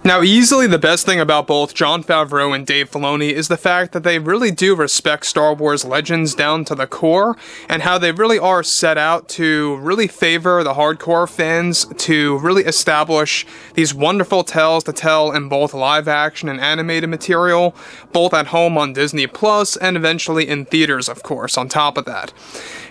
Now, easily the best thing about both Jon Favreau and Dave Filoni is the fact that they really do respect Star Wars legends down to the core, and how they really are set out to really favor the hardcore fans, to really establish these wonderful tales to tell in both live action and animated material, both at home on Disney Plus, and eventually in theaters, of course, on top of that.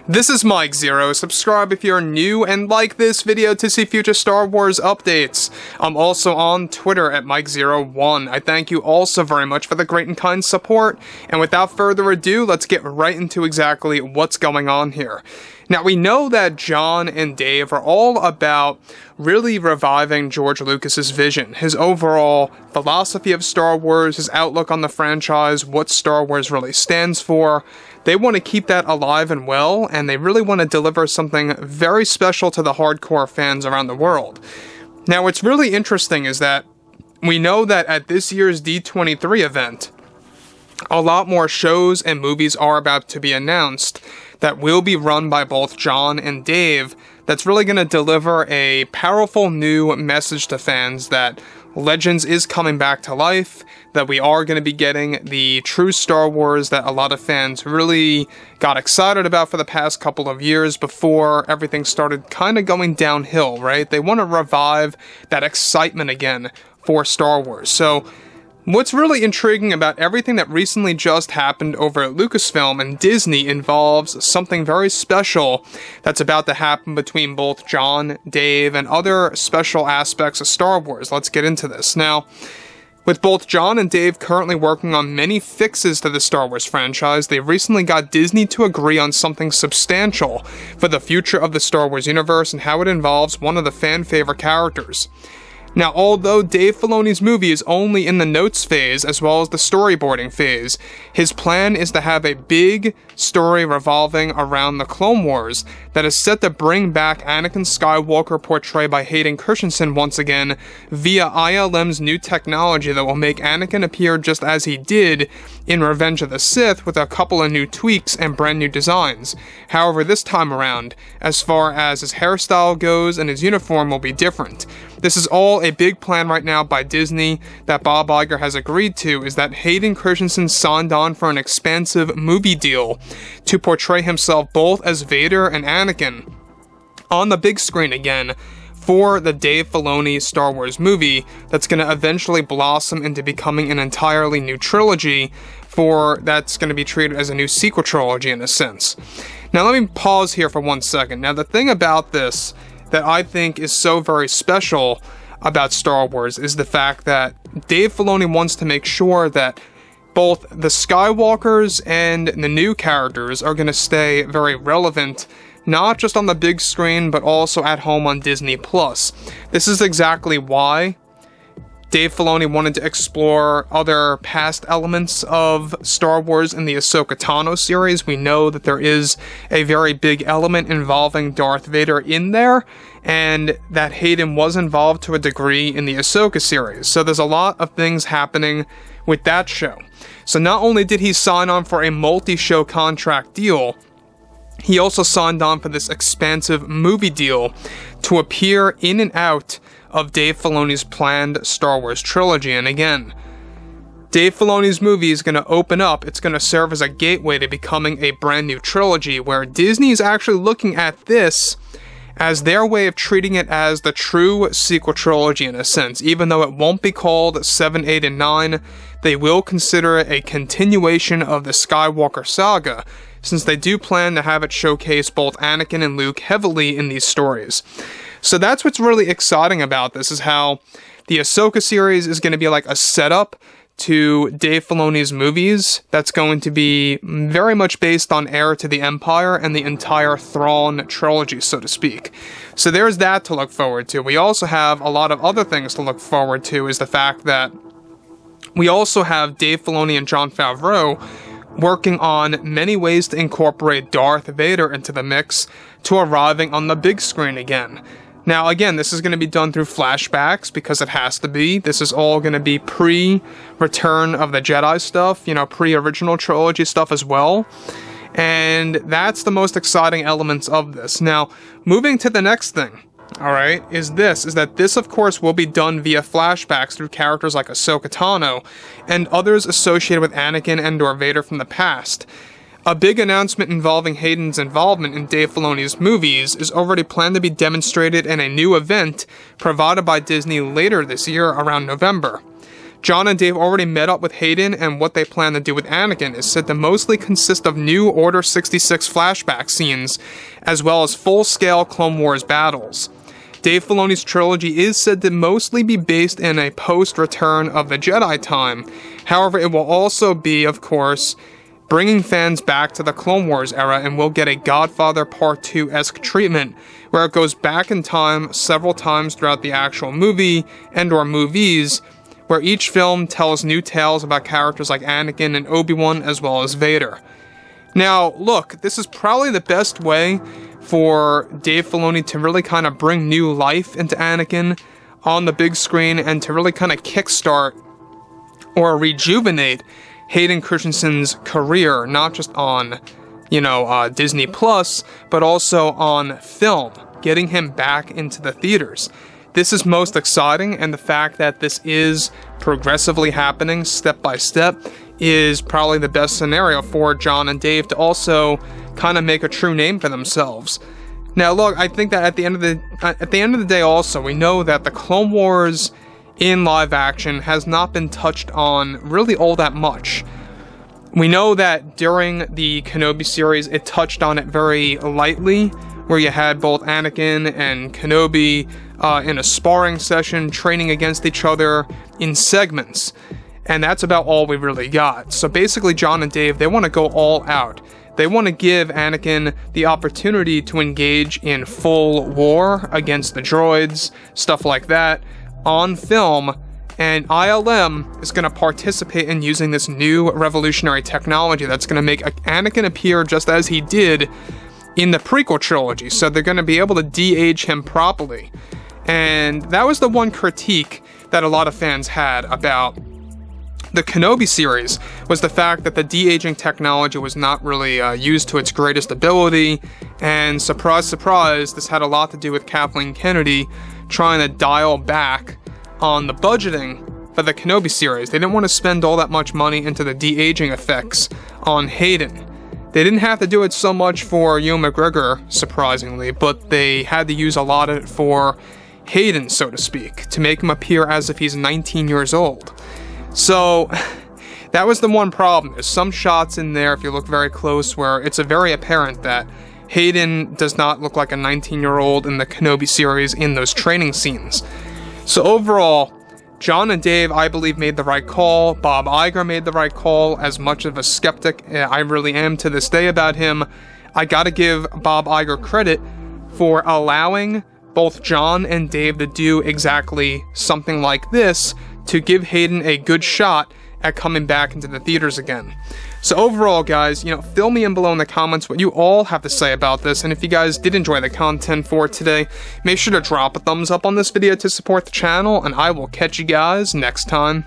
This is Mike Zero. Subscribe if you're new, and like this video to see future Star Wars updates. I'm also on Twitter at Mike01. I thank you all so very much for the great and kind support, and without further ado, let's get right into exactly what's going on here. Now, we know that Jon and Dave are all about really reviving George Lucas's vision, his overall philosophy of Star Wars, his outlook on the franchise, what Star Wars really stands for. They want to keep that alive and well, and they really want to deliver something very special to the hardcore fans around the world. Now, what's really interesting is that we know that at this year's D23 event, a lot more shows and movies are about to be announced that will be run by both Jon and Dave, that's really going to deliver a powerful new message to fans that Legends is coming back to life, that we are going to be getting the true Star Wars that a lot of fans really got excited about for the past couple of years before everything started kind of going downhill, right? They want to revive that excitement again for Star Wars. So what's really intriguing about everything that recently just happened over at Lucasfilm and Disney involves something very special that's about to happen between both Jon, Dave, and other special aspects of Star Wars. Let's get into this. Now, with both Jon and Dave currently working on many fixes to the Star Wars franchise, they recently got Disney to agree on something substantial for the future of the Star Wars universe and how it involves one of the fan favorite characters. Now, although Dave Filoni's movie is only in the notes phase as well as the storyboarding phase, his plan is to have a big story revolving around the Clone Wars that is set to bring back Anakin Skywalker portrayed by Hayden Christensen once again via ILM's new technology that will make Anakin appear just as he did in Revenge of the Sith with a couple of new tweaks and brand new designs. However, this time around, as far as his hairstyle goes and his uniform will be different. This is all a big plan right now by Disney that Bob Iger has agreed to, is that Hayden Christensen signed on for an expansive movie deal to portray himself both as Vader and Anakin on the big screen again for the Dave Filoni Star Wars movie that's going to eventually blossom into becoming an entirely new trilogy that's going to be treated as a new sequel trilogy in a sense. Now let me pause here for 1 second. Now the thing about this that I think is so very special about Star Wars is the fact that Dave Filoni wants to make sure that both the Skywalkers and the new characters are going to stay very relevant, not just on the big screen, but also at home on Disney Plus. This is exactly why Dave Filoni wanted to explore other past elements of Star Wars in the Ahsoka Tano series. We know that there is a very big element involving Darth Vader in there, and that Hayden was involved to a degree in the Ahsoka series. So there's a lot of things happening with that show. So not only did he sign on for a multi-show contract deal, he also signed on for this expansive movie deal to appear in and out of Dave Filoni's planned Star Wars trilogy. And again, Dave Filoni's movie is going to open up, it's going to serve as a gateway to becoming a brand new trilogy, where Disney is actually looking at this as their way of treating it as the true sequel trilogy in a sense. Even though it won't be called 7, 8, and 9, they will consider it a continuation of the Skywalker saga, since they do plan to have it showcase both Anakin and Luke heavily in these stories. So that's what's really exciting about this, is how the Ahsoka series is going to be like a setup to Dave Filoni's movies that's going to be very much based on Heir to the Empire and the entire Thrawn trilogy, so to speak. So there's that to look forward to. We also have a lot of other things to look forward to, is the fact that we also have Dave Filoni and Jon Favreau working on many ways to incorporate Darth Vader into the mix to arriving on the big screen again. Now, again, this is going to be done through flashbacks because it has to be. This is all going to be pre-Return of the Jedi stuff, pre-original trilogy stuff as well. And that's the most exciting elements of this. Now, moving to the next thing. alright, is that this of course will be done via flashbacks through characters like Ahsoka Tano and others associated with Anakin and or Vader from the past. A big announcement involving Hayden's involvement in Dave Filoni's movies is already planned to be demonstrated in a new event provided by Disney later this year around November. John and Dave already met up with Hayden, and what they plan to do with Anakin is said to mostly consist of new Order 66 flashback scenes, as well as full-scale Clone Wars battles. Dave Filoni's trilogy is said to mostly be based in a post-Return of the Jedi time. However, it will also be, of course, bringing fans back to the Clone Wars era, and we'll get a Godfather Part 2-esque treatment, where it goes back in time several times throughout the actual movie and or movies, where each film tells new tales about characters like Anakin and Obi-Wan as well as Vader. Now, look, this is probably the best way for Dave Filoni to really kind of bring new life into Anakin on the big screen and to really kind of kickstart or rejuvenate Hayden Christensen's career, not just on, Disney Plus, but also on film, getting him back into the theaters. This is most exciting, and the fact that this is progressively happening step by step is probably the best scenario for John and Dave to also kind of make a true name for themselves. Now, look, I think that at the end of the day also, we know that the Clone Wars in live action has not been touched on really all that much. We know that during the Kenobi series, it touched on it very lightly, where you had both Anakin and Kenobi in a sparring session, training against each other in segments. And that's about all we really got. So basically, John and Dave, they want to go all out. They want to give Anakin the opportunity to engage in full war against the droids, stuff like that, on film, and ILM is going to participate in using this new revolutionary technology that's going to make Anakin appear just as he did in the prequel trilogy, so they're going to be able to de-age him properly. And that was the one critique that a lot of fans had about the Kenobi series, was the fact that the de-aging technology was not really used to its greatest ability, and surprise, surprise, this had a lot to do with Kathleen Kennedy trying to dial back on the budgeting for the Kenobi series. They didn't want to spend all that much money into the de-aging effects on Hayden. They didn't have to do it so much for Ewan McGregor, surprisingly, but they had to use a lot of it for Hayden, so to speak, to make him appear as if he's 19 years old. So, that was the one problem. There's some shots in there, if you look very close, where it's very apparent that Hayden does not look like a 19-year-old in the Kenobi series in those training scenes. So overall, John and Dave, I believe, made the right call. Bob Iger made the right call. As much of a skeptic I really am to this day about him, I gotta give Bob Iger credit for allowing both John and Dave to do exactly something like this to give Hayden a good shot at coming back into the theaters again. So overall, guys, fill me in below in the comments what you all have to say about this, and if you guys did enjoy the content for today, make sure to drop a thumbs up on this video to support the channel, and I will catch you guys next time.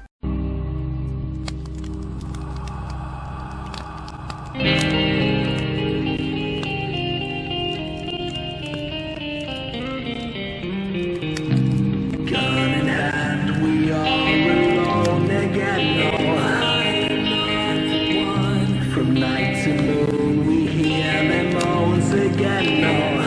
From night to moon, we hear them moans again. No.